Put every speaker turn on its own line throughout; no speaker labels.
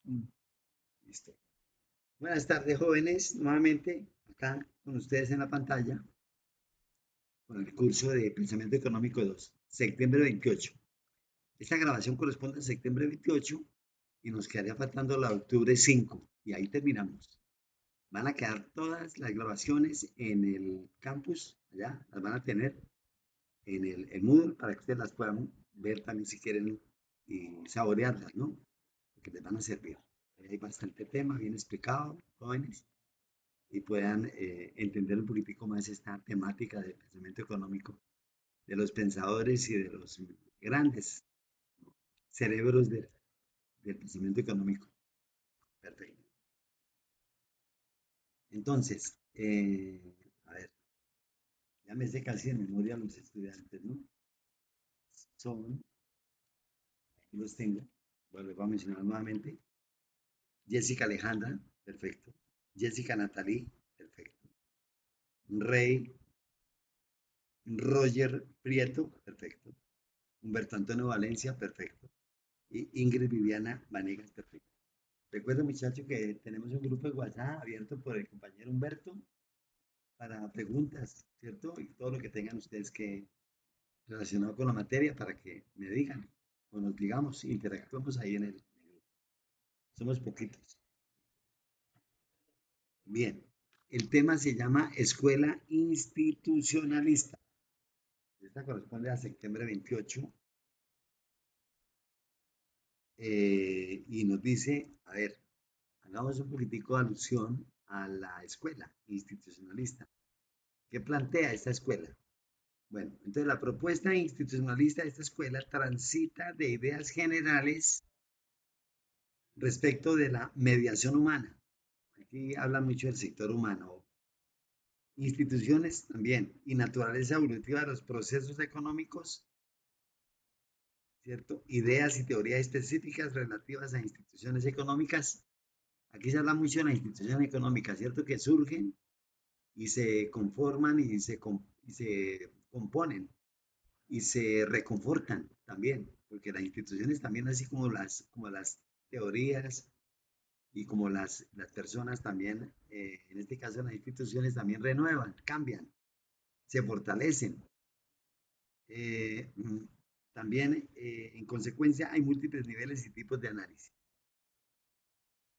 Mm, Listo. Buenas tardes, jóvenes. Nuevamente, acá con ustedes en la pantalla, con el curso de Pensamiento Económico 2, septiembre 28. Esta grabación corresponde a septiembre 28 y nos quedaría faltando la de octubre 5. Y ahí terminamos. Van a quedar todas las grabaciones en el campus, allá, las van a tener en el Moodle para que ustedes las puedan ver también si quieren y saborearlas, ¿no? Porque les van a servir. Hay bastante tema, bien explicado, jóvenes, y puedan entender un poquitico más esta temática del pensamiento económico, de los pensadores y de los grandes cerebros del pensamiento económico. Perfecto. Entonces, a ver, ya me sé casi de memoria los estudiantes, ¿no? Son, aquí los tengo, bueno, les voy a mencionar nuevamente. Jessica Alejandra, perfecto. Jessica Natalie, perfecto. Rey Roger Prieto, perfecto. Humberto Antonio Valencia, perfecto. Y Ingrid Viviana Vanegas, perfecto. Recuerden, muchachos, que tenemos un grupo de WhatsApp abierto por el compañero Humberto para preguntas, ¿cierto? Y todo lo que tengan ustedes que relacionado con la materia para que me digan o nos digamos, interactuemos ahí en el grupo. Somos poquitos. Bien, el tema se llama Escuela Institucionalista. Esta corresponde a septiembre 28 y nos dice, a ver, hagamos un poquitico de alusión a la escuela institucionalista. ¿Qué plantea esta escuela? Bueno, entonces la propuesta institucionalista de esta escuela transita de ideas generales respecto de la mediación humana. Aquí habla mucho del sector humano, instituciones también, y naturaleza evolutiva de los procesos económicos, ¿cierto? Ideas y teorías específicas relativas a instituciones económicas. Aquí se habla mucho de las instituciones económicas, ¿cierto? Que surgen y se conforman y se componen y se reconfortan también, porque las instituciones también, así como las teorías y como las personas también, en este caso las instituciones también renuevan, cambian, se fortalecen. Eh, mm, También, en consecuencia, hay múltiples niveles y tipos de análisis.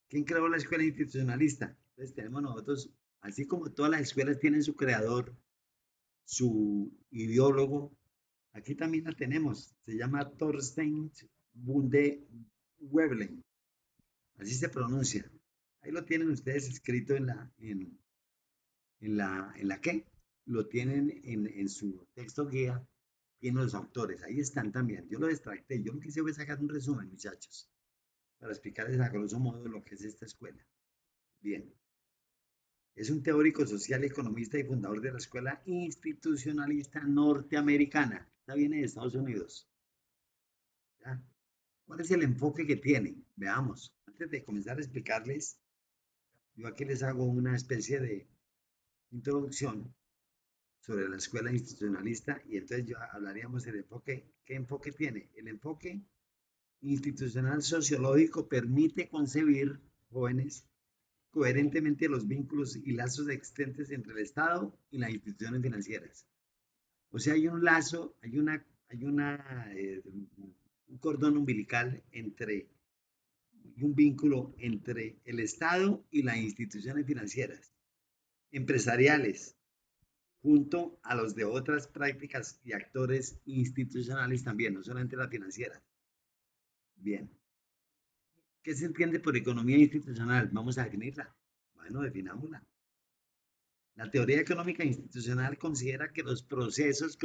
¿Quién creó la escuela institucionalista? Entonces tenemos nosotros, así como todas las escuelas tienen su creador, su ideólogo, aquí también la tenemos. Se llama Thorstein Bunde Weblin. Así se pronuncia. Ahí lo tienen ustedes escrito en la qué. Lo tienen en su texto guía. Tienen los autores. Ahí están también. Yo lo extracté. Yo lo que hice fue sacar un resumen, muchachos, para explicarles a grosso modo lo que es esta escuela. Bien. Es un teórico social, economista y fundador de la escuela institucionalista norteamericana. Esta viene de Estados Unidos. ¿Ya? ¿Cuál es el enfoque que tiene? Veamos. Antes de comenzar a explicarles, yo aquí les hago una especie de introducción sobre la escuela institucionalista y entonces yo hablaríamos del enfoque. ¿Qué enfoque tiene? El enfoque institucional sociológico permite concebir, jóvenes, coherentemente los vínculos y lazos existentes entre el Estado y las instituciones financieras. O sea, hay un lazo, un cordón umbilical entre y un vínculo entre el Estado y las instituciones financieras, empresariales, junto a los de otras prácticas y actores institucionales también, no solamente la financiera. Bien, ¿qué se entiende por economía institucional? Vamos a definirla. Bueno, definámosla. La teoría económica institucional considera que los procesos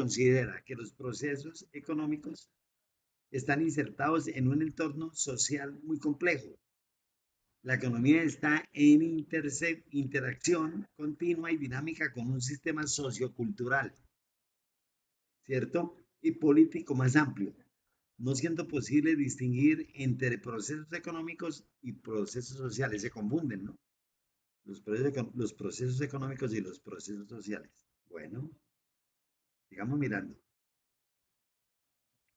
económicos están insertados en un entorno social muy complejo. La economía está en interacción continua y dinámica con un sistema sociocultural, ¿cierto? Y político más amplio, no siendo posible distinguir entre procesos económicos y procesos sociales. Se confunden, ¿no? Los procesos económicos y los procesos sociales. Bueno, sigamos mirando.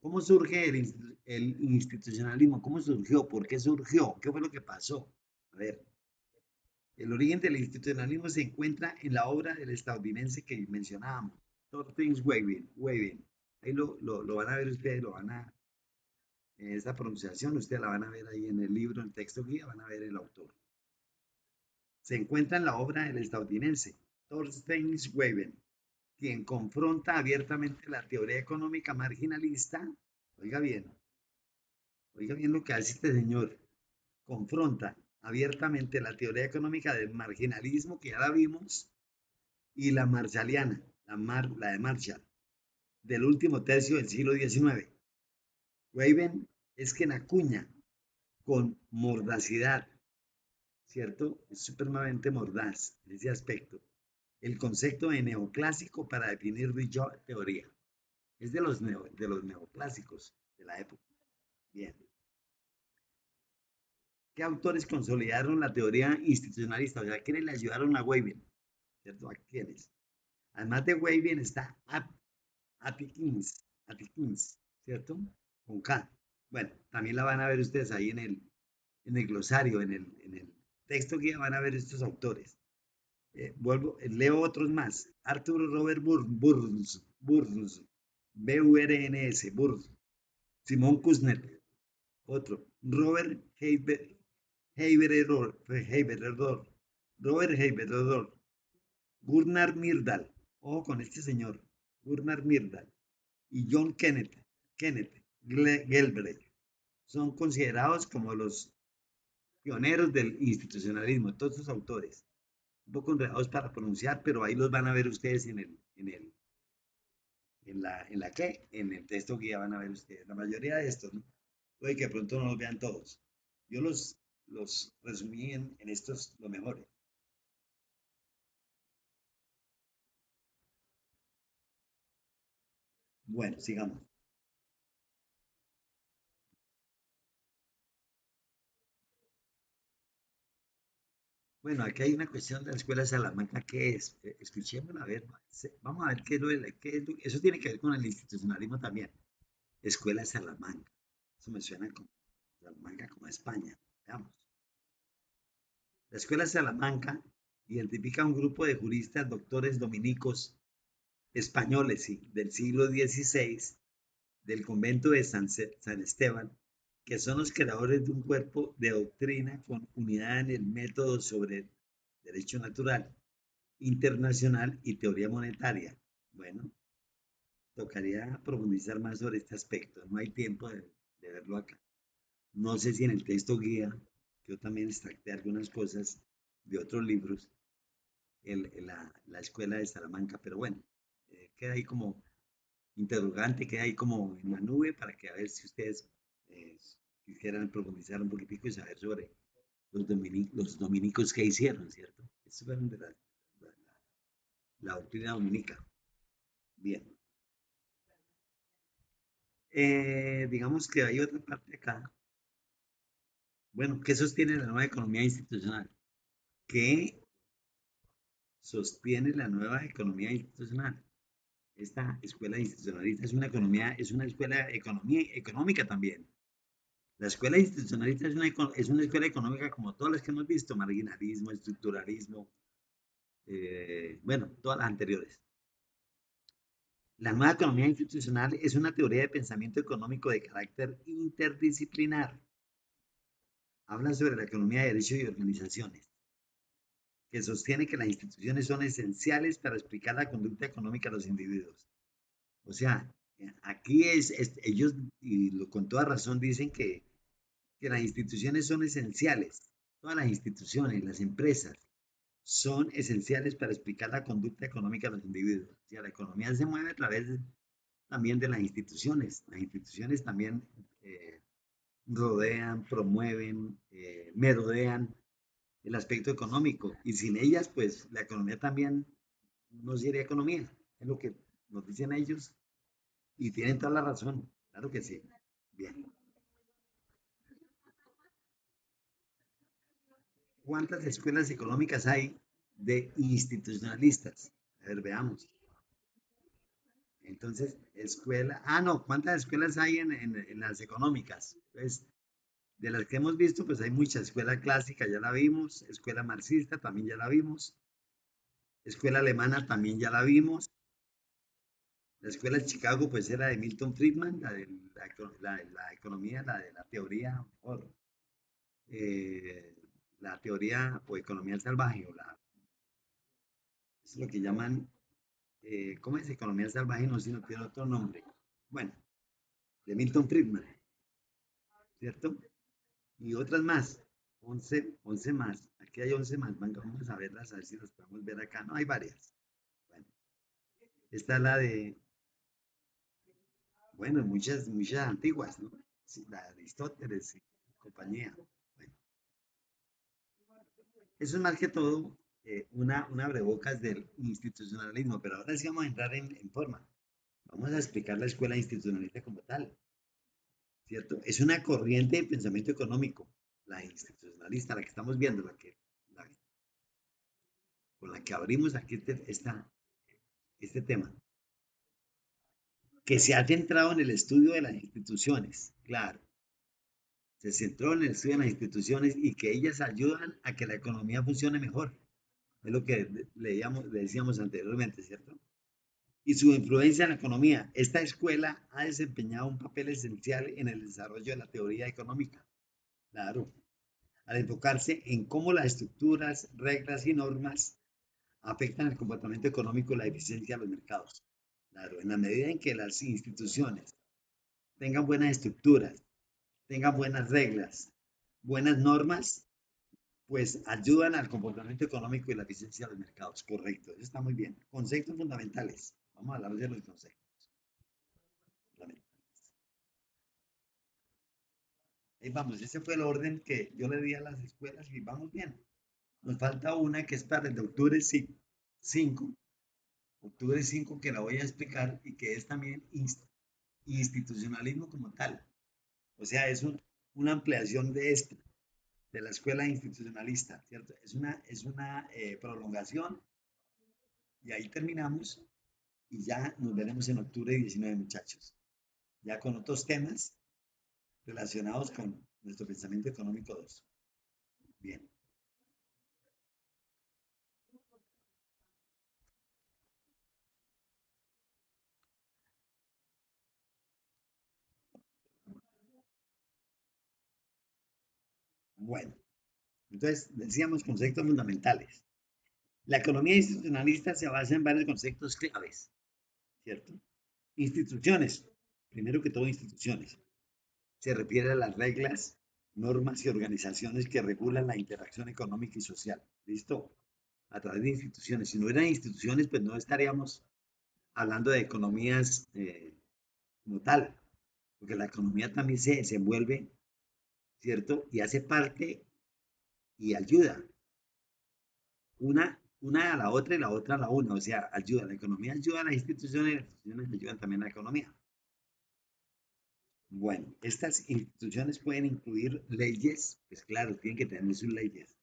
¿Cómo surge el institucionalismo? ¿Cómo surgió? ¿Por qué surgió? ¿Qué fue lo que pasó? A ver, el origen del institucionalismo se encuentra en la obra del estadounidense que mencionábamos, Things Waving, Waving. Ahí lo van a ver ustedes, esta pronunciación, ustedes la van a ver ahí en el libro, en el texto guía, van a ver el autor. Se encuentra en la obra del estadounidense Things Waving, quien confronta abiertamente la teoría económica marginalista. Oiga bien, oiga bien lo que hace este señor. Confronta abiertamente la teoría económica del marginalismo, que ya la vimos, y la marshalliana, la de Marshall, del último tercio del siglo XIX. Raven es quien acuña con mordacidad, ¿cierto? Es supremamente mordaz en ese aspecto. El concepto de neoclásico para definir dicha teoría. Es de los neoclásicos de la época. Bien. ¿Qué autores consolidaron la teoría institucionalista? O sea, ¿quiénes le ayudaron a Waving? ¿Cierto? ¿A quiénes? Además de Waving está Atkins, Atkins, ¿cierto? Con K. Bueno, también la van a ver ustedes ahí en el glosario, en el texto que van a ver estos autores. Leo otros más. Arthur Robert Burns, B-U-R-N-S, Burns. Simón Kuznets, otro. Robert Heibererdor, Robert Heibererdor, Gunnar Myrdal, ojo con este señor, Gunnar Myrdal, y John Kenneth Galbraith. Son considerados como los pioneros del institucionalismo, todos estos autores. Un poco enredados para pronunciar, pero ahí los van a ver ustedes en el texto que ya van a ver ustedes. La mayoría de estos, ¿no? Puede que de pronto no los vean todos. Yo los resumí en estos, lo mejores. Bueno, sigamos. Bueno, aquí hay una cuestión de la escuela de Salamanca, ¿qué es? Escuchémosla, a ver, vamos a ver eso tiene que ver con el institucionalismo también. Escuela de Salamanca, eso me suena como Salamanca, como España, veamos. La escuela de Salamanca identifica un grupo de juristas, doctores dominicos españoles, sí, del siglo XVI, del convento de San Esteban, que son los creadores de un cuerpo de doctrina con unidad en el método sobre derecho natural, internacional y teoría monetaria. Bueno, tocaría profundizar más sobre este aspecto. No hay tiempo de verlo acá. No sé si en el texto guía, yo también extracté algunas cosas de otros libros, la escuela de Salamanca, pero bueno, queda ahí como interrogante, queda ahí como en la nube para que a ver si ustedes eh, quisieran profundizar un poquitico y saber sobre los dominicos que hicieron, ¿cierto? Eso fueron de la doctrina dominica. Bien. Digamos que hay otra parte acá. Bueno, ¿qué sostiene la nueva economía institucional? ¿Qué sostiene la nueva economía institucional? Esta escuela institucionalista es una escuela de economía económica también. La escuela institucionalista es una escuela económica como todas las que hemos visto, marginalismo, estructuralismo, bueno, todas las anteriores. La nueva economía institucional es una teoría de pensamiento económico de carácter interdisciplinar. Habla sobre la economía de derecho y organizaciones, que sostiene que las instituciones son esenciales para explicar la conducta económica de los individuos. O sea, aquí ellos, con toda razón, dicen que las instituciones son esenciales. Todas las instituciones, las empresas, son esenciales para explicar la conducta económica de los individuos. O sea, la economía se mueve a través también de las instituciones. Las instituciones también rodean, promueven, merodean el aspecto económico. Y sin ellas, pues la economía también no sería economía. Es lo que nos dicen ellos y tienen toda la razón. Claro que sí. Bien. ¿Cuántas escuelas económicas hay de institucionalistas? A ver, veamos. Entonces, escuela, no, ¿cuántas escuelas hay en las económicas? Pues, de las que hemos visto, pues hay muchas. Escuela clásica, ya la vimos. Escuela marxista, también ya la vimos. Escuela alemana, también ya la vimos. La escuela de Chicago, pues era de Milton Friedman, la economía, la de la teoría, mejor, eh, la teoría o economía salvaje, es lo que llaman, ¿cómo es? Economía salvaje, no sé si no tiene otro nombre. Bueno, de Milton Friedman, ¿cierto? Y otras más, 11 más. Aquí hay 11 más. Vamos a verlas, a ver si las podemos ver acá. No, hay varias. Bueno, esta es la de, bueno, muchas antiguas, ¿no? Sí, la de Aristóteles y compañía. Bueno, eso es más que todo una abrebocas del institucionalismo, pero ahora sí vamos a entrar en forma. Vamos a explicar la escuela institucionalista como tal, ¿cierto? Es una corriente de pensamiento económico, la institucionalista, la que estamos viendo, la- con la que abrimos aquí este tema, que se ha centrado en el estudio de las instituciones, claro, se centró en el estudio de las instituciones y que ellas ayudan a que la economía funcione mejor. Es lo que le decíamos anteriormente, ¿cierto? Y su influencia en la economía. Esta escuela ha desempeñado un papel esencial en el desarrollo de la teoría económica, claro, al enfocarse en cómo las estructuras, reglas y normas afectan el comportamiento económico y la eficiencia de los mercados. Claro, en la medida en que las instituciones tengan buenas estructuras, tengan buenas reglas, buenas normas, pues ayudan al comportamiento económico y la eficiencia de los mercados. Correcto, eso está muy bien. Conceptos fundamentales. Vamos a hablar de los conceptos fundamentales. Ahí vamos, ese fue el orden que yo le di a las escuelas y vamos bien. Nos falta una que es para el de octubre 5 que la voy a explicar y que es también institucionalismo como tal. O sea, es una ampliación de esta, de la escuela institucionalista, ¿cierto? Es una prolongación y ahí terminamos y ya nos veremos en octubre 19, muchachos, ya con otros temas relacionados con nuestro pensamiento económico 2. Bien, bueno, entonces decíamos conceptos fundamentales. La economía institucionalista se basa en varios conceptos claves, ¿cierto? Instituciones, primero que todo instituciones, se refiere a las reglas, normas y organizaciones que regulan la interacción económica y social. ¿Listo? A través de instituciones. Si no hubieran instituciones, pues no estaríamos hablando de economías como tal, porque la economía también se desenvuelve, ¿cierto? Y hace parte y ayuda una a la otra y la otra a la una, o sea, ayuda, la economía ayuda a las instituciones y las instituciones ayudan también a la economía. Bueno, estas instituciones pueden incluir leyes, pues claro, tienen que tener sus leyes,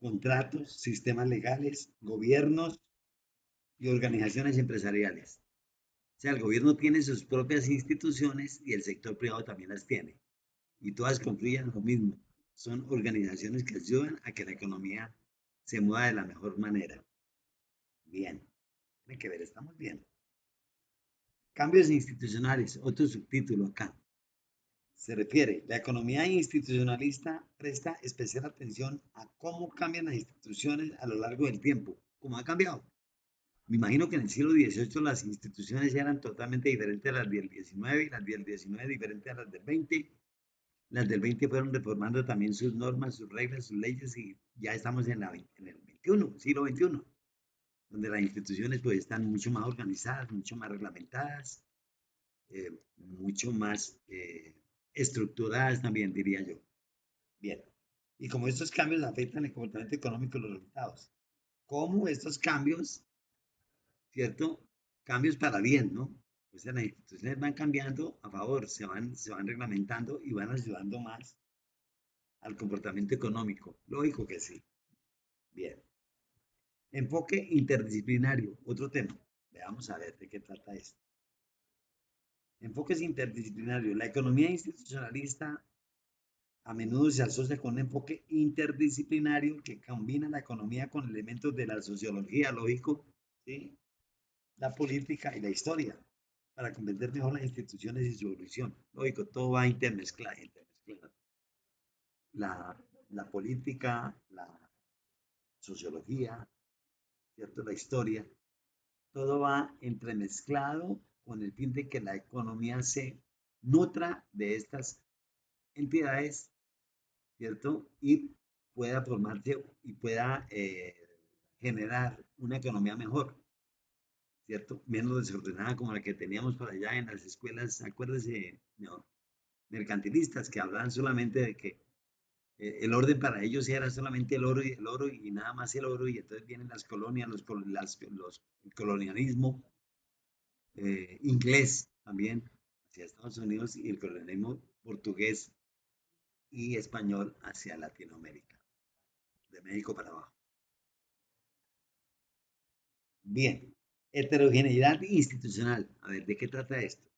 contratos, sistemas legales, gobiernos y organizaciones empresariales. O sea, el gobierno tiene sus propias instituciones y el sector privado también las tiene. Y todas confluyen en lo mismo. Son organizaciones que ayudan a que la economía se mueva de la mejor manera. Bien, hay que ver, estamos bien. Cambios institucionales, otro subtítulo acá. Se refiere, la economía institucionalista presta especial atención a cómo cambian las instituciones a lo largo del tiempo. ¿Cómo ha cambiado? Me imagino que en el siglo XVIII las instituciones eran totalmente diferentes a las del XIX y las del XIX diferentes a las del XX. Las del XX fueron reformando también sus normas, sus reglas, sus leyes y ya estamos en el XXI, siglo XXI, donde las instituciones pues están mucho más organizadas, mucho más reglamentadas, mucho más estructuradas también, diría yo. Bien. Y como estos cambios afectan el comportamiento económico y los resultados. ¿Cómo estos cambios, cierto? Cambios para bien, ¿no? O sea, las instituciones van cambiando a favor, se van reglamentando y van ayudando más al comportamiento económico. Lógico que sí. Bien. Enfoque interdisciplinario, otro tema. Veamos a ver de qué trata esto. Enfoques interdisciplinarios. La economía institucionalista a menudo se asocia con un enfoque interdisciplinario que combina la economía con elementos de la sociología, lógico, ¿sí? La política y la historia, para comprender mejor las instituciones y su evolución. Lógico, todo va intermezclado, intermezclado. La, la política, la sociología, ¿cierto? La historia, todo va entremezclado con el fin de que la economía se nutra de estas entidades, ¿cierto? Y pueda formarse y pueda generar una economía mejor, ¿cierto? Menos desordenada como la que teníamos por allá en las escuelas, acuérdese, no, mercantilistas, que hablaban solamente de que el orden para ellos era solamente el oro y nada más el oro, y entonces vienen las colonias, el colonialismo inglés también hacia Estados Unidos y el colonialismo portugués y español hacia Latinoamérica, de México para abajo. Bien, heterogeneidad institucional. A ver, ¿de qué trata esto?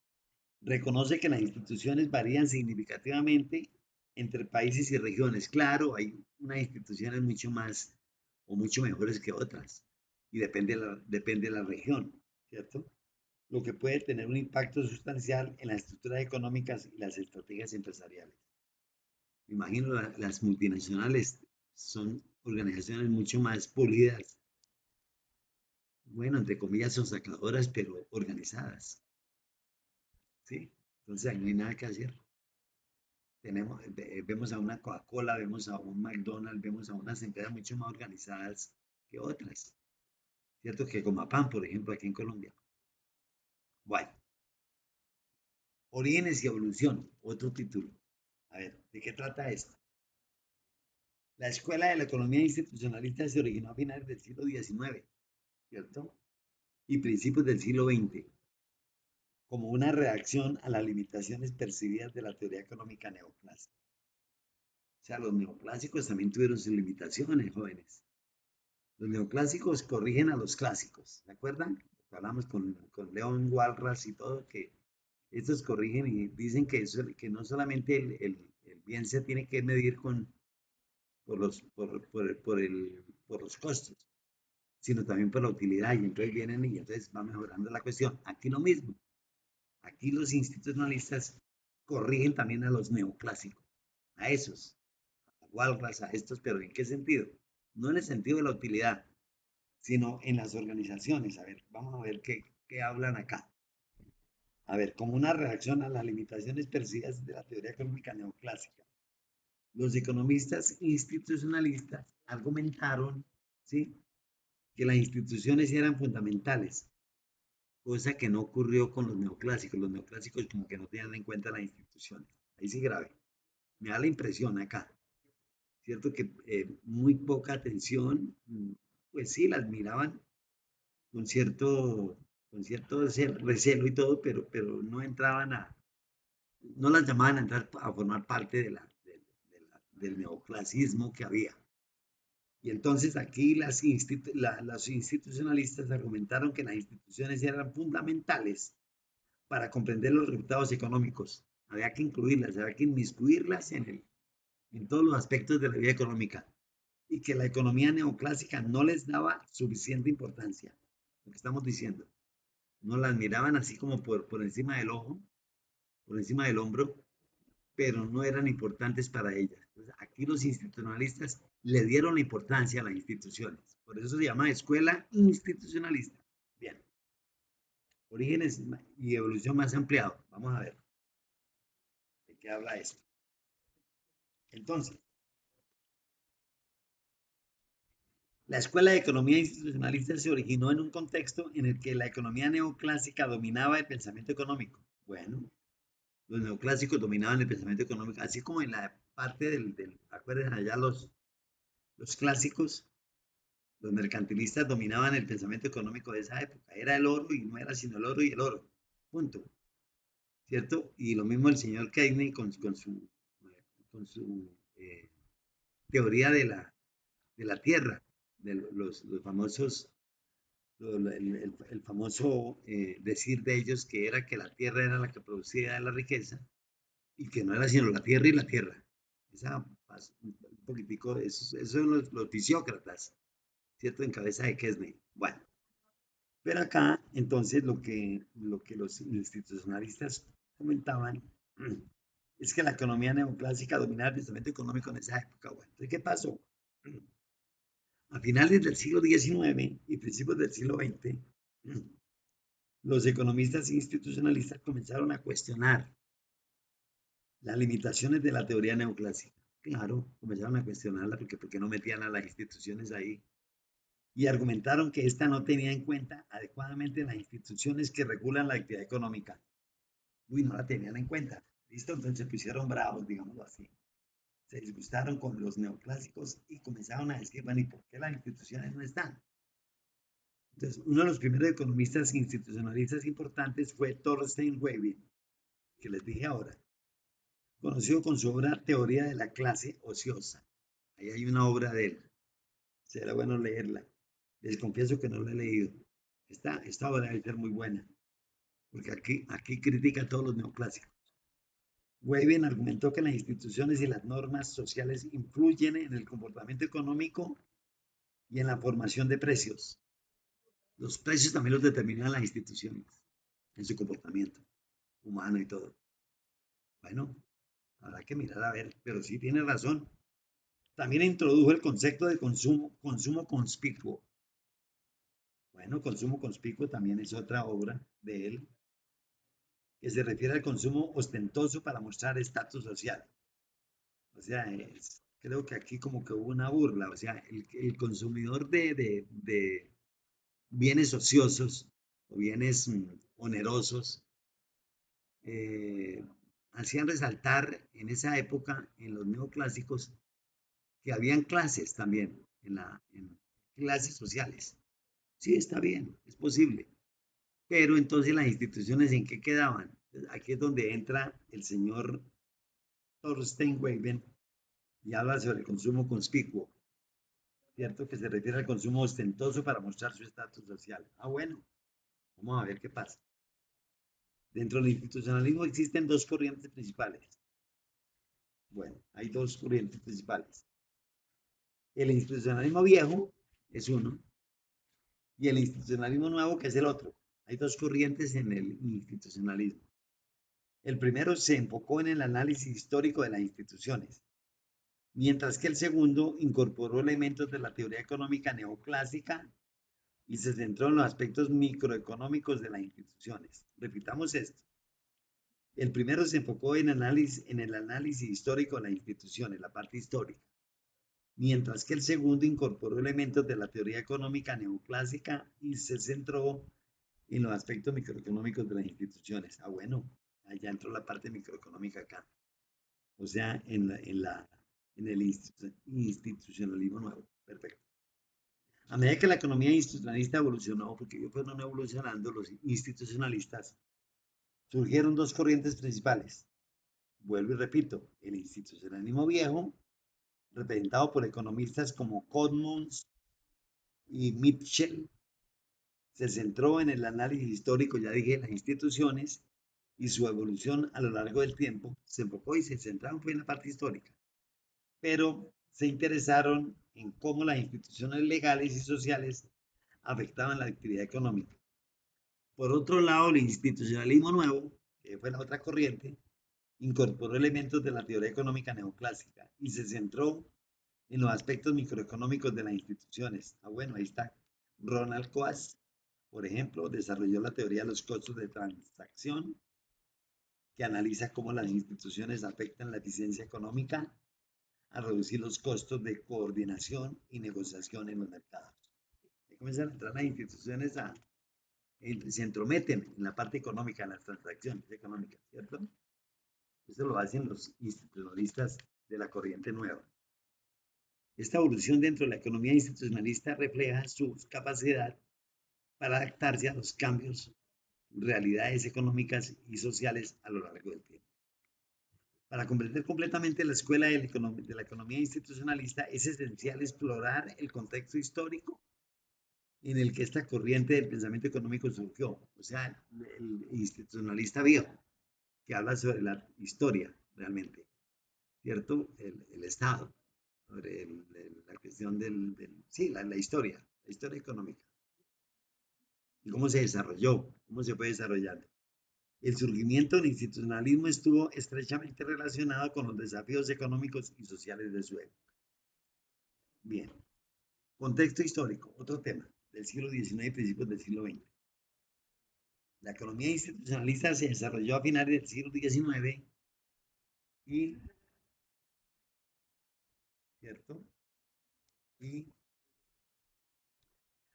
Reconoce que las instituciones varían significativamente entre países y regiones. Claro, hay unas instituciones mucho más o mucho mejores que otras y depende de la región, ¿cierto? Lo que puede tener un impacto sustancial en las estructuras económicas y las estrategias empresariales. Me imagino las multinacionales son organizaciones mucho más pulidas, bueno, entre comillas, son sacadoras, pero organizadas, ¿sí? Entonces ahí no hay nada que hacer. Vemos a una Coca-Cola, vemos a un McDonald's, vemos a unas empresas mucho más organizadas que otras, ¿cierto? Que Comapán, por ejemplo, aquí en Colombia. Bueno, orígenes y evolución, otro título. A ver, ¿de qué trata esto? La escuela de la economía institucionalista se originó a finales del siglo XIX, ¿cierto? Y principios del siglo XX, como una reacción a las limitaciones percibidas de la teoría económica neoclásica. O sea, los neoclásicos también tuvieron sus limitaciones, jóvenes. Los neoclásicos corrigen a los clásicos, ¿se acuerdan? Hablamos con León Walras y todo, que estos corrigen y dicen que, que no solamente el bien se tiene que medir por los costos, sino también por la utilidad. Y entonces vienen y entonces va mejorando la cuestión. Aquí lo mismo. Aquí los institucionalistas corrigen también a los neoclásicos, a esos, a Walras, a estos, pero ¿en qué sentido? No en el sentido de la utilidad, sino en las organizaciones. A ver, vamos a ver qué hablan acá. A ver, como una reacción a las limitaciones percibidas de la teoría económica neoclásica, los economistas institucionalistas argumentaron, ¿sí?, que las instituciones eran fundamentales, cosa que no ocurrió con los neoclásicos. Los neoclásicos como que no tenían en cuenta las instituciones. Ahí sí grave. Me da la impresión acá, ¿cierto? Que muy poca atención, pues sí, las miraban con cierto recelo y todo, pero no entraban no las llamaban a entrar a formar parte del neoclasismo que había. Y entonces aquí los institucionalistas argumentaron que las instituciones eran fundamentales para comprender los resultados económicos. Había que incluirlas, había que inmiscuirlas en todos los aspectos de la vida económica. Y que la economía neoclásica no les daba suficiente importancia. Lo que estamos diciendo. No las miraban así como por encima del ojo, por encima del hombro, pero no eran importantes para ellas. Entonces, aquí los institucionalistas le dieron la importancia a las instituciones. Por eso se llama escuela institucionalista. Bien. Orígenes y evolución más ampliado. Vamos a ver de qué habla esto. Entonces, la escuela de economía institucionalista se originó en un contexto en el que la economía neoclásica dominaba el pensamiento económico. Bueno, los neoclásicos dominaban el pensamiento económico, así como en la parte acuérdense allá los clásicos, los mercantilistas dominaban el pensamiento económico de esa época. Era el oro y no era sino el oro y el oro. Punto. ¿Cierto? Y lo mismo el señor Keynes con su teoría de la tierra, de los famosos el famoso decir de ellos que era que la tierra era la que producía la riqueza y que no era sino la tierra y la tierra. Esa, un poquitico, esos son los fisiócratas, ¿cierto? En cabeza de Kesney. Bueno, pero acá, entonces, lo que los institucionalistas comentaban es que la economía neoclásica dominaba el pensamiento económico en esa época. Bueno, entonces, ¿qué pasó? A finales del siglo XIX y principios del siglo XX, los economistas institucionalistas comenzaron a cuestionar las limitaciones de la teoría neoclásica. Claro, comenzaron a cuestionarla porque no metían a las instituciones ahí y argumentaron que ésta no tenía en cuenta adecuadamente las instituciones que regulan la actividad económica. Uy, no la tenían en cuenta. ¿Listo? Entonces se pusieron bravos, digámoslo así. Se disgustaron con los neoclásicos y comenzaron a decir, bueno, ¿y por qué las instituciones no están? Entonces, uno de los primeros economistas institucionalistas importantes fue Thorstein Veblen, que les dije ahora, conocido con su obra Teoría de la clase ociosa. Ahí hay una obra de él. Será bueno leerla. Les confieso que no la he leído. Esta obra debe ser muy buena, porque aquí critica a todos los neoclásicos. Webben argumentó que las instituciones y las normas sociales influyen en el comportamiento económico y en la formación de precios. Los precios también los determinan las instituciones en su comportamiento humano y todo. Bueno, habrá que mirar a ver, pero sí tiene razón. También introdujo el concepto de consumo conspicuo. Bueno, consumo conspicuo también es otra obra de él, que se refiere al consumo ostentoso para mostrar estatus social. O sea, creo que aquí como que hubo una burla. O sea, el consumidor de bienes ociosos o bienes onerosos eh, hacían resaltar en esa época, en los neoclásicos, que habían clases también, en clases sociales. Sí, está bien, es posible. Pero entonces las instituciones en qué quedaban. Aquí es donde entra el señor Thorstein Veblen y habla sobre el consumo conspicuo, ¿cierto? Que se refiere al consumo ostentoso para mostrar su estatus social. Ah, bueno, vamos a ver qué pasa. Dentro del institucionalismo existen dos corrientes principales. Bueno, hay dos corrientes principales. El institucionalismo viejo es uno y el institucionalismo nuevo que es el otro. Hay dos corrientes en el institucionalismo. El primero se enfocó en el análisis histórico de las instituciones, mientras que el segundo incorporó elementos de la teoría económica neoclásica y se centró en los aspectos microeconómicos de las instituciones. Repitamos esto. El primero se enfocó en el análisis histórico de las instituciones, la parte histórica, mientras que el segundo incorporó elementos de la teoría económica neoclásica y se centró en los aspectos microeconómicos de las instituciones. Ah, bueno, allá entró la parte microeconómica acá. O sea, en el institucionalismo nuevo. Perfecto. A medida que la economía institucionalista evolucionó, porque ellos fueron evolucionando, los institucionalistas, surgieron dos corrientes principales. Vuelvo y repito, el institucionalismo viejo, representado por economistas como Commons y Mitchell, se centró en el análisis histórico, ya dije, las instituciones y su evolución a lo largo del tiempo. Se enfocó y se centraron en la parte histórica, pero se interesaron en cómo las instituciones legales y sociales afectaban la actividad económica. Por otro lado, el institucionalismo nuevo, que fue la otra corriente, incorporó elementos de la teoría económica neoclásica y se centró en los aspectos microeconómicos de las instituciones. Ah, bueno, ahí está. Ronald Coase, por ejemplo, desarrolló la teoría de los costos de transacción, que analiza cómo las instituciones afectan la eficiencia económica a reducir los costos de coordinación y negociación en los mercados. Ahí comienzan a entrar las instituciones se entrometen en la parte económica, en las transacciones económicas, ¿cierto? Eso lo hacen los institucionalistas de la corriente nueva. Esta evolución dentro de la economía institucionalista refleja su capacidad para adaptarse a los cambios, realidades económicas y sociales a lo largo del tiempo. Para comprender completamente la escuela de la economía institucionalista es esencial explorar el contexto histórico en el que esta corriente del pensamiento económico surgió. O sea, el institucionalista viejo, que habla sobre la historia realmente, ¿cierto? El Estado, sobre la cuestión sí, la historia económica, y cómo se desarrolló, cómo se fue desarrollando. El surgimiento del institucionalismo estuvo estrechamente relacionado con los desafíos económicos y sociales de su época. Bien, contexto histórico, otro tema, del siglo XIX y principios del siglo XX. La economía institucionalista se desarrolló a finales del siglo XIX y, ¿cierto? Y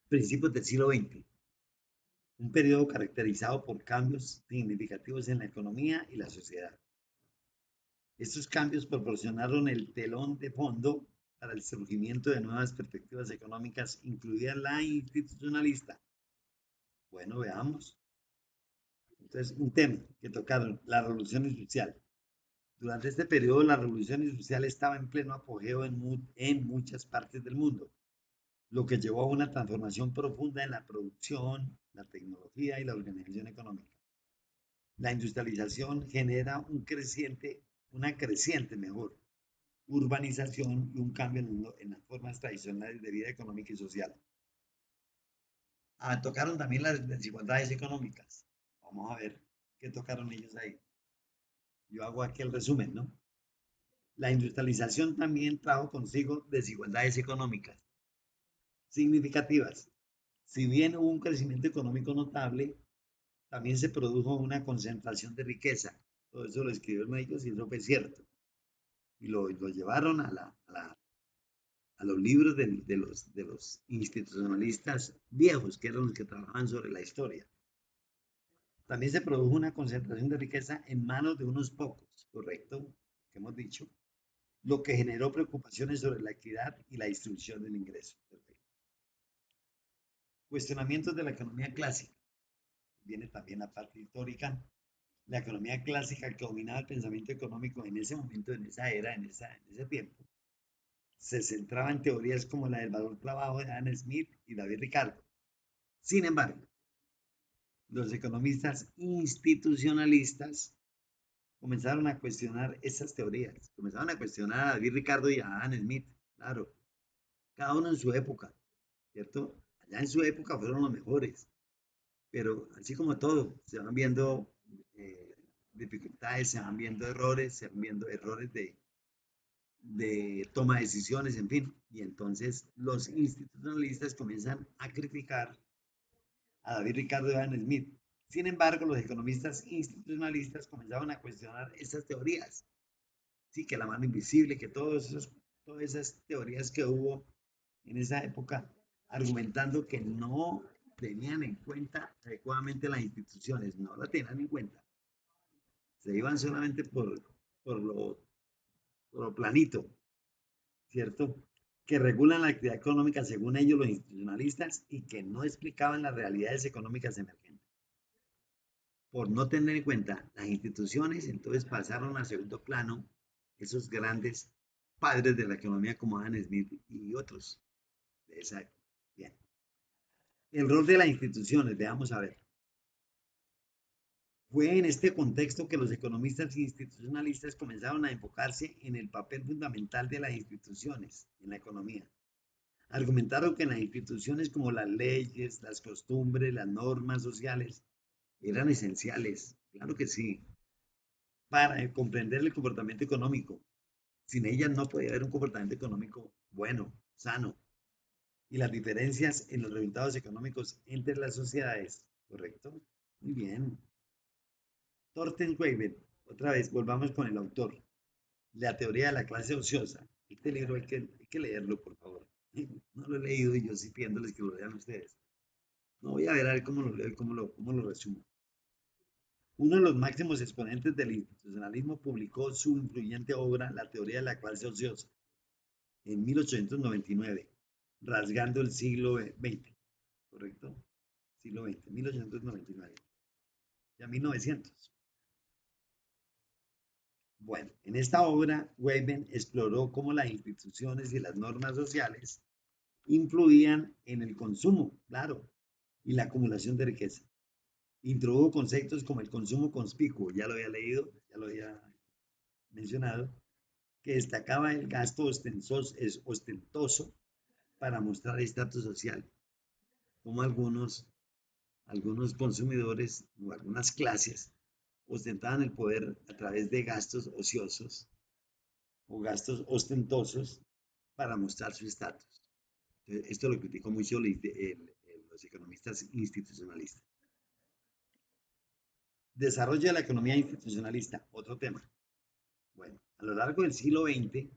principios del siglo XX, un periodo caracterizado por cambios significativos en la economía y la sociedad. Estos cambios proporcionaron el telón de fondo para el surgimiento de nuevas perspectivas económicas, incluida la institucionalista. Bueno, veamos. Entonces, un tema que tocaron, la revolución industrial. Durante este periodo, la revolución industrial estaba en pleno apogeo en muchas partes del mundo, lo que llevó a una transformación profunda en la producción, la tecnología y la organización económica. La industrialización genera una creciente mejor urbanización y un cambio en las formas tradicionales de vida económica y social. Tocaron también las desigualdades económicas. Vamos a ver qué tocaron ellos ahí. Yo hago aquí el resumen, ¿no? La industrialización también trajo consigo desigualdades económicas significativas. Si bien hubo un crecimiento económico notable, también se produjo una concentración de riqueza. Todo eso lo escribieron ellos y eso fue cierto. Y lo llevaron a los libros de los institucionalistas viejos, que eran los que trabajaban sobre la historia. También se produjo una concentración de riqueza en manos de unos pocos, ¿correcto? Que hemos dicho, lo que generó preocupaciones sobre la equidad y la distribución del ingreso. Perfecto. Cuestionamientos de la economía clásica. Viene también la parte histórica. La economía clásica que dominaba el pensamiento económico en ese momento, en esa era, en ese tiempo, se centraba en teorías como la del valor trabajo de Adam Smith y David Ricardo. Sin embargo, los economistas institucionalistas comenzaron a cuestionar esas teorías, comenzaron a cuestionar a David Ricardo y a Adam Smith, claro, cada uno en su época, ¿cierto? Allá en su época fueron los mejores, pero así como todo, se van viendo dificultades, se van viendo errores, se van viendo errores de toma de decisiones, en fin, y entonces los institucionalistas comienzan a criticar a David Ricardo y a Adam Smith. Sin embargo, los economistas institucionalistas comenzaban a cuestionar esas teorías. Sí, que la mano invisible, que todas esas teorías que hubo en esa época, argumentando que no tenían en cuenta adecuadamente las instituciones, no la tenían en cuenta. Se iban solamente por, lo, por lo planito, ¿cierto? Que regulan la actividad económica según ellos los institucionalistas y que no explicaban las realidades económicas emergentes. Por no tener en cuenta las instituciones, entonces pasaron a segundo plano esos grandes padres de la economía como Adam Smith y otros de esa época. Bien. El rol de las instituciones, veamos a ver. Fue en este contexto que los economistas institucionalistas comenzaron a enfocarse en el papel fundamental de las instituciones en la economía. Argumentaron que las instituciones como las leyes, las costumbres, las normas sociales eran esenciales, claro que sí, para comprender el comportamiento económico. Sin ellas no podía haber un comportamiento económico bueno, sano. Y las diferencias en los resultados económicos entre las sociedades, ¿correcto? Muy bien. Thorsten Weiber, otra vez, volvamos con el autor. La teoría de la clase ociosa. Este libro hay que leerlo, por favor. No lo he leído y yo sí pidiéndoles que lo lean ustedes. No voy a ver cómo lo leo y cómo lo resumo. Uno de los máximos exponentes del institucionalismo publicó su influyente obra La teoría de la clase ociosa en 1899, rasgando el siglo XX, ¿correcto? Siglo XX, 1899, ya 1900. Bueno, en esta obra, Weber exploró cómo las instituciones y las normas sociales influían en el consumo, claro, y la acumulación de riqueza. Introdujo conceptos como el consumo conspicuo, ya lo había leído, ya lo había mencionado, que destacaba el gasto ostentoso para mostrar estatus social, como algunos consumidores o algunas clases ostentaban el poder a través de gastos ociosos o gastos ostentosos para mostrar su estatus. Esto lo criticó mucho los economistas institucionalistas. Desarrollo de la economía institucionalista, otro tema. Bueno, a lo largo del siglo XX,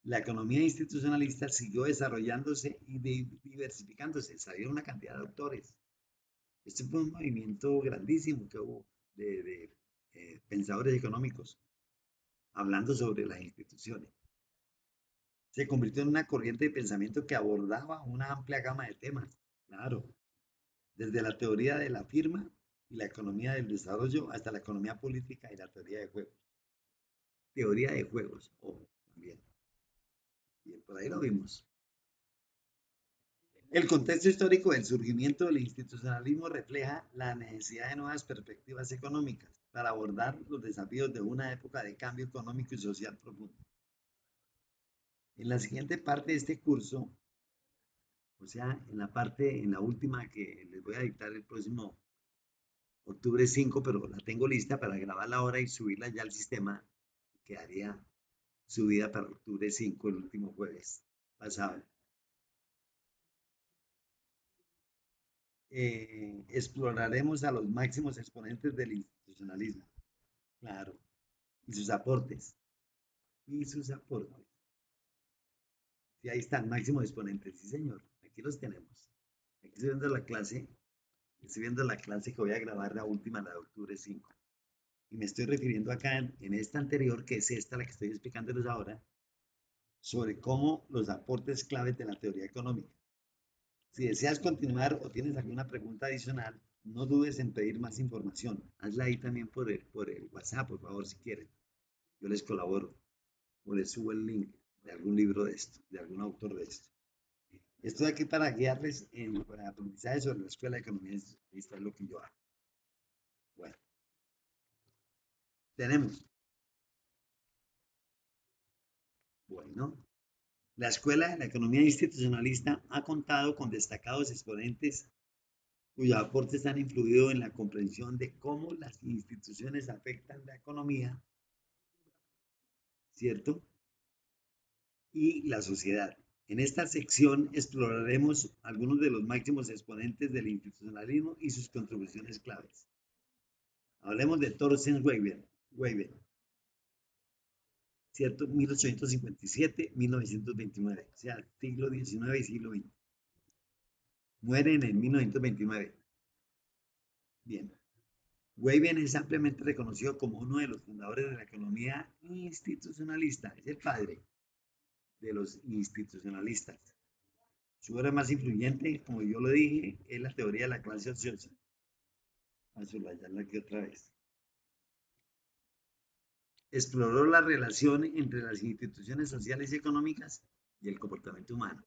la economía institucionalista siguió desarrollándose y diversificándose. Salieron una cantidad de autores. Este fue un movimiento grandísimo que hubo de pensadores económicos hablando sobre las instituciones. Se convirtió en una corriente de pensamiento que abordaba una amplia gama de temas, claro, desde la teoría de la firma y la economía del desarrollo hasta la economía política y la teoría de juegos. Teoría de juegos, ojo, también. Bien, por ahí lo vimos. El contexto histórico del surgimiento del institucionalismo refleja la necesidad de nuevas perspectivas económicas para abordar los desafíos de una época de cambio económico y social profundo. En la siguiente parte de este curso, o sea, en la última que les voy a dictar el próximo octubre 5, pero la tengo lista para grabarla ahora y subirla ya al sistema, quedaría subida para octubre 5, el último jueves pasado. Exploraremos a los máximos exponentes del institucionalismo, claro, y sus aportes, y sus aportes. Y ahí están, máximos exponentes, sí señor, aquí los tenemos. Aquí estoy viendo la clase que voy a grabar la última, la de octubre 5. Y me estoy refiriendo acá en esta anterior, que es esta, la que estoy explicándoles ahora, sobre cómo los aportes claves de la teoría económica. Si deseas continuar o tienes alguna pregunta adicional, no dudes en pedir más información. Hazla ahí también por el WhatsApp, por favor, si quieren. Yo les colaboro o les subo el link de algún libro de esto, de algún autor de esto. Estoy aquí para guiarles en el aprendizaje sobre la Escuela de Economía. Esto es lo que yo hago. Bueno, tenemos. Bueno, la Escuela de la Economía Institucionalista ha contado con destacados exponentes cuyos aportes han influido en la comprensión de cómo las instituciones afectan la economía, ¿cierto? Y la sociedad. En esta sección exploraremos algunos de los máximos exponentes del institucionalismo y sus contribuciones claves. Hablemos de Thorsten Weyber, ¿cierto? 1857-1929, o sea, siglo XIX y siglo XX. Muere en el 1929. Bien. Weyber es ampliamente reconocido como uno de los fundadores de la economía institucionalista, es el padre de los institucionalistas. Su obra más influyente, como yo lo dije, es la teoría de la clase ociosa. Vamos a subrayarla aquí otra vez. Exploró la relación entre las instituciones sociales y económicas y el comportamiento humano.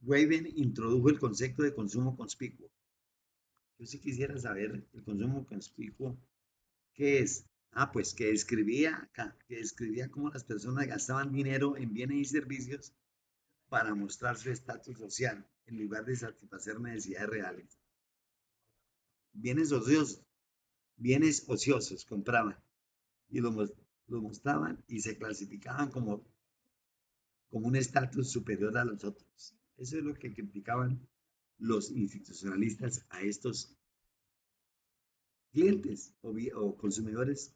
Weyber introdujo el concepto de consumo conspicuo. Yo sí quisiera saber el consumo conspicuo, ¿qué es? Pues que describía cómo las personas gastaban dinero en bienes y servicios para mostrar su estatus social en lugar de satisfacer necesidades reales. Bienes ociosos, bienes ociosos compraban y lo mostraban y se clasificaban como un estatus superior a los otros. Eso es lo que criticaban los institucionalistas a estos clientes o consumidores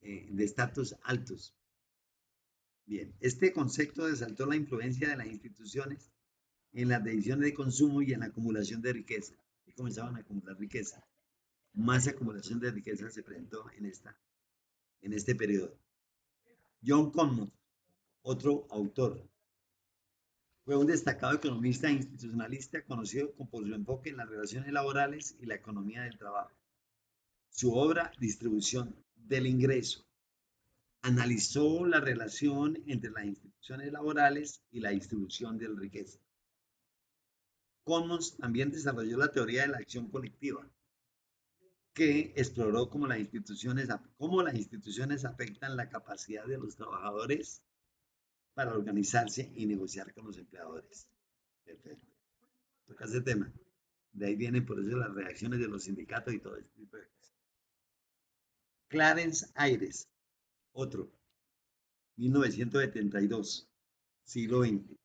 de estatus altos. Bien, este concepto resaltó la influencia de las instituciones en las decisiones de consumo y en la acumulación de riqueza. Y comenzaban a acumular riqueza. Más acumulación de riqueza se presentó en este periodo. John Conmon, otro autor, fue un destacado economista e institucionalista conocido por su enfoque en las relaciones laborales y la economía del trabajo. Su obra, Distribución del Ingreso, analizó la relación entre las instituciones laborales y la distribución de la riqueza. Commons también desarrolló la teoría de la acción colectiva, que exploró cómo las instituciones afectan la capacidad de los trabajadores para organizarse y negociar con los empleadores. Perfecto. Toca ese tema. De ahí vienen por eso las reacciones de los sindicatos y todo este tipo de cosas. Clarence Ayres, otro, 1972, siglo XX.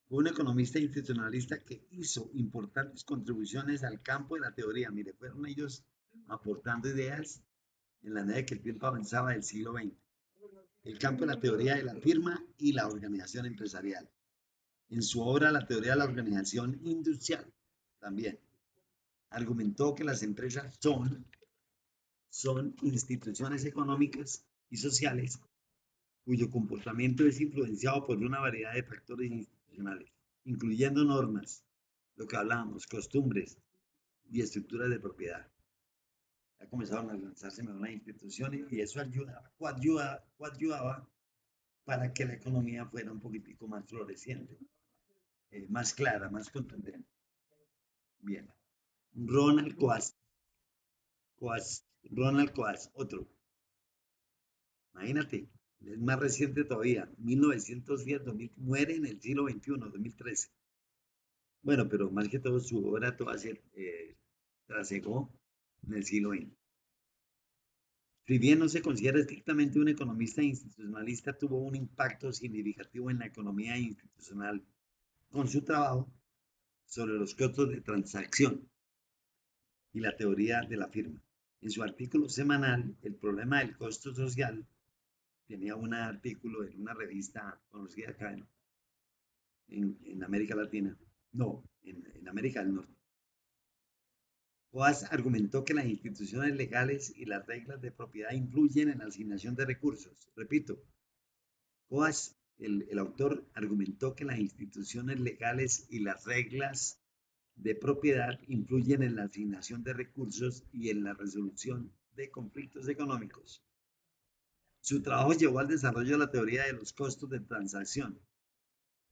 Fue un economista institucionalista que hizo importantes contribuciones al campo de la teoría. Mire, fueron ellos aportando ideas en la medida que el tiempo avanzaba del siglo XX. El campo de la teoría de la firma y la organización empresarial. En su obra La teoría de la organización industrial, también argumentó que las empresas son instituciones económicas y sociales cuyo comportamiento es influenciado por una variedad de factores institucionales, incluyendo normas, lo que hablábamos, costumbres y estructuras de propiedad. Ya comenzaron a lanzarse mejor las instituciones y eso coadyuvaba para que la economía fuera un poquitico más floreciente, más clara, más contundente. Bien. Ronald Coase, otro. Imagínate, es más reciente todavía, 1910, 2000, muere en el siglo XXI, 2013. Bueno, pero más que todo su obra toda se trasegó en el siglo XX. Si bien no se considera estrictamente un economista institucionalista, tuvo un impacto significativo en la economía institucional con su trabajo sobre los costos de transacción y la teoría de la firma. En su artículo semanal, El problema del costo social, tenía un artículo en una revista conocida acá en América Latina, no, en América del Norte. Coase argumentó que las instituciones legales y las reglas de propiedad influyen en la asignación de recursos. Repito, Coase, el autor, argumentó que las instituciones legales y las reglas de propiedad influyen en la asignación de recursos y en la resolución de conflictos económicos. Su trabajo llevó al desarrollo de la teoría de los costos de transacción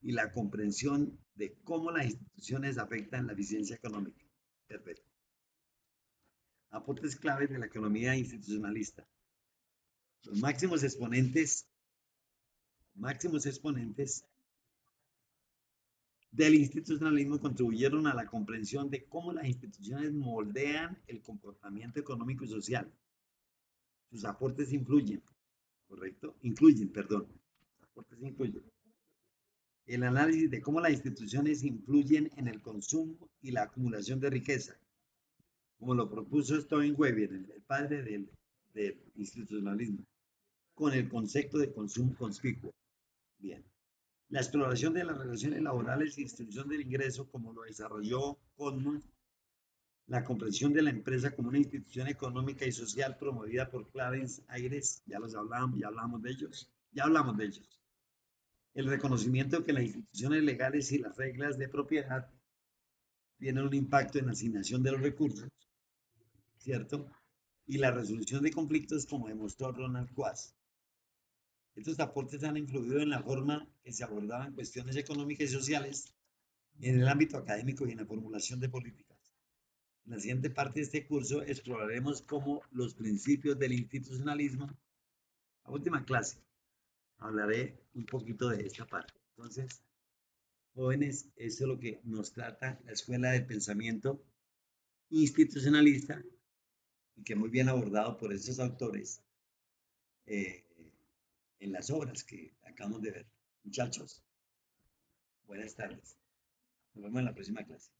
y la comprensión de cómo las instituciones afectan la eficiencia económica. Perfecto. Aportes claves de la economía institucionalista. Los máximos exponentes del institucionalismo contribuyeron a la comprensión de cómo las instituciones moldean el comportamiento económico y social. Sus aportes influyen, ¿correcto? Incluyen, perdón. Sus aportes incluyen el análisis de cómo las instituciones influyen en el consumo y la acumulación de riqueza, como lo propuso Steinweber, el padre del institucionalismo, con el concepto de consumo conspicuo. Bien. La exploración de las relaciones laborales y distribución del ingreso, como lo desarrolló Commons, la comprensión de la empresa como una institución económica y social promovida por Clarence Ayres, ya hablamos de ellos. El reconocimiento de que las instituciones legales y las reglas de propiedad tienen un impacto en la asignación de los recursos, ¿cierto? Y la resolución de conflictos, como demostró Ronald Coase. Estos aportes han influido en la forma que se abordaban cuestiones económicas y sociales en el ámbito académico y en la formulación de políticas. En la siguiente parte de este curso exploraremos cómo los principios del institucionalismo, la última clase, hablaré un poquito de esta parte. Entonces, jóvenes, eso es lo que nos trata la Escuela de Pensamiento Institucionalista y que muy bien abordado por estos autores eh, en las obras que acabamos de ver. Muchachos, buenas tardes. Nos vemos en la próxima clase.